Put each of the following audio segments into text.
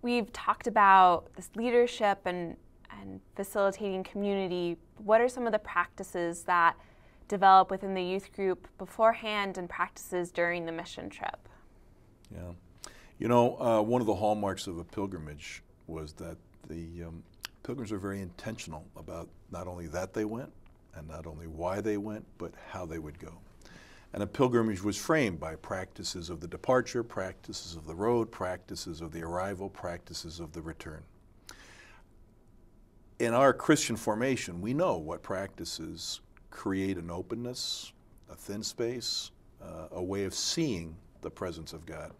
we've talked about this leadership and facilitating community. What are some of the practices that develop within the youth group beforehand and practices during the mission trip? Yeah. You know, one of the hallmarks of a pilgrimage was that the pilgrims are very intentional about not only that they went and not only why they went, but how they would go. And a pilgrimage was framed by practices of the departure, practices of the road, practices of the arrival, practices of the return. In our Christian formation, we know what practices create an openness, a thin space, a way of seeing the presence of God.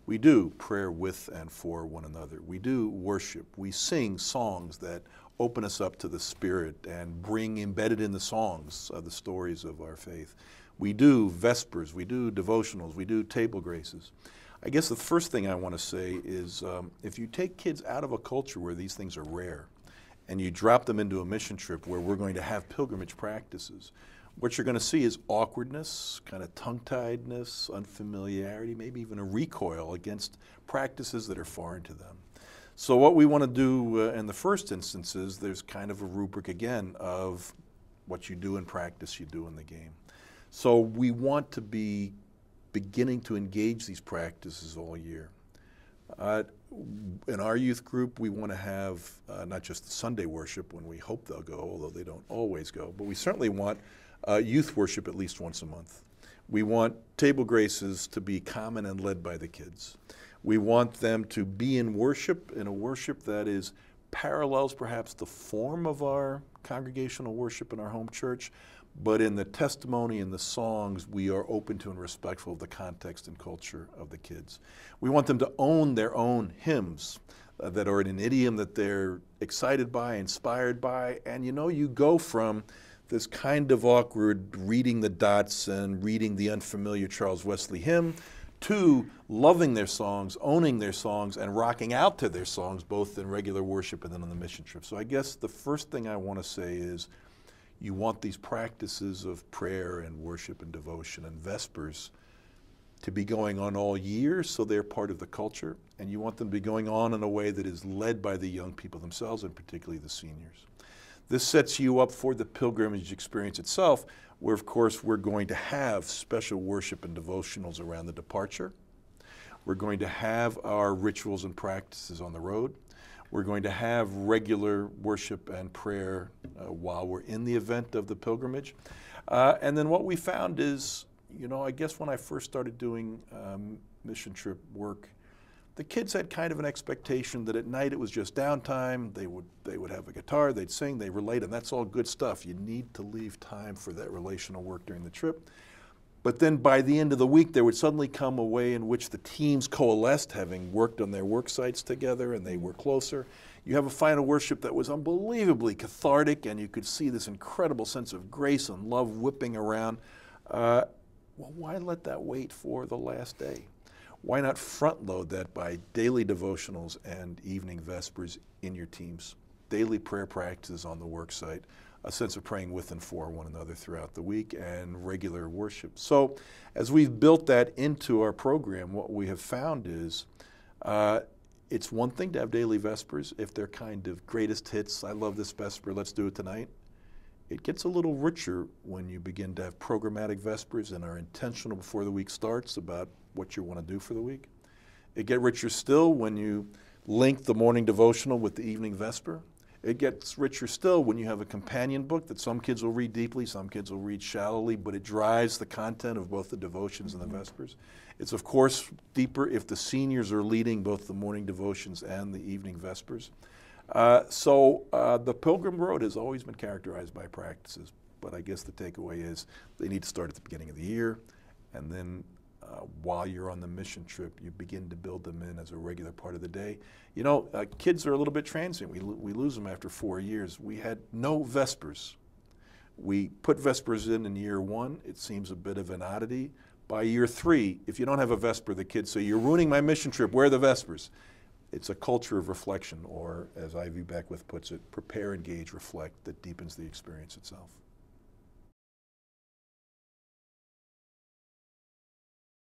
We do prayer with and for one another. We do worship. We sing songs that open us up to the Spirit and bring embedded in the songs the stories of our faith. We do Vespers, we do devotionals, we do table graces. I guess the first thing I want to say is if you take kids out of a culture where these things are rare and you drop them into a mission trip where we're going to have pilgrimage practices, what you're going to see is awkwardness, kind of tongue-tiedness, unfamiliarity, maybe even a recoil against practices that are foreign to them. So what we want to do in the first instance is there's kind of a rubric again of what you do in practice, you do in the game. So we want to be beginning to engage these practices all year. In our youth group, we want to have not just the Sunday worship when we hope they'll go, although they don't always go, but we certainly want youth worship at least once a month. We want table graces to be common and led by the kids. We want them to be in a worship that is parallels perhaps the form of our congregational worship in our home church, but in the testimony and the songs, we are open to and respectful of the context and culture of the kids. We want them to own their own hymns that are in an idiom that they're excited by, inspired by, and you know, you go from this kind of awkward reading the dots and reading the unfamiliar Charles Wesley hymn to loving their songs, owning their songs, and rocking out to their songs, both in regular worship and then on the mission trip. So I guess the first thing I want to say is you want these practices of prayer and worship and devotion and Vespers to be going on all year so they're part of the culture, and you want them to be going on in a way that is led by the young people themselves and particularly the seniors. This sets you up for the pilgrimage experience itself, where of course we're going to have special worship and devotionals around the departure. We're going to have our rituals and practices on the road. We're going to have regular worship and prayer while we're in the event of the pilgrimage. And then what we found is, you know, I guess when I first started doing mission trip work, the kids had kind of an expectation that at night it was just downtime. They would have a guitar, they'd sing, they relate, and that's all good stuff. You need to leave time for that relational work during the trip. But then by the end of the week, there would suddenly come a way in which the teams coalesced, having worked on their work sites together, and they were closer. You have a final worship that was unbelievably cathartic, and you could see this incredible sense of grace and love whipping around. Well, why let that wait for the last day? Why not front load that by daily devotionals and evening Vespers in your teams, daily prayer practices on the work site, a sense of praying with and for one another throughout the week, and regular worship. So as we've built that into our program, what we have found is it's one thing to have daily Vespers if they're kind of greatest hits, I love this Vesper, let's do it tonight. It gets a little richer when you begin to have programmatic Vespers and are intentional before the week starts about what you want to do for the week. It gets richer still when you link the morning devotional with the evening Vesper. It gets richer still when you have a companion book that some kids will read deeply, some kids will read shallowly, but it drives the content of both the devotions and the Vespers. It's of course deeper if the seniors are leading both the morning devotions and the evening Vespers. The Pilgrim Road has always been characterized by practices, but I guess the takeaway is they need to start at the beginning of the year, and then while you're on the mission trip, you begin to build them in as a regular part of the day. You know, kids are a little bit transient. We lose them after 4 years. We had no Vespers. We put Vespers in year one. It seems a bit of an oddity. By year 3, if you don't have a Vesper, the kids say, "You're ruining my mission trip. Where are the Vespers?" It's a culture of reflection, or as Ivy Beckwith puts it, prepare, engage, reflect, that deepens the experience itself.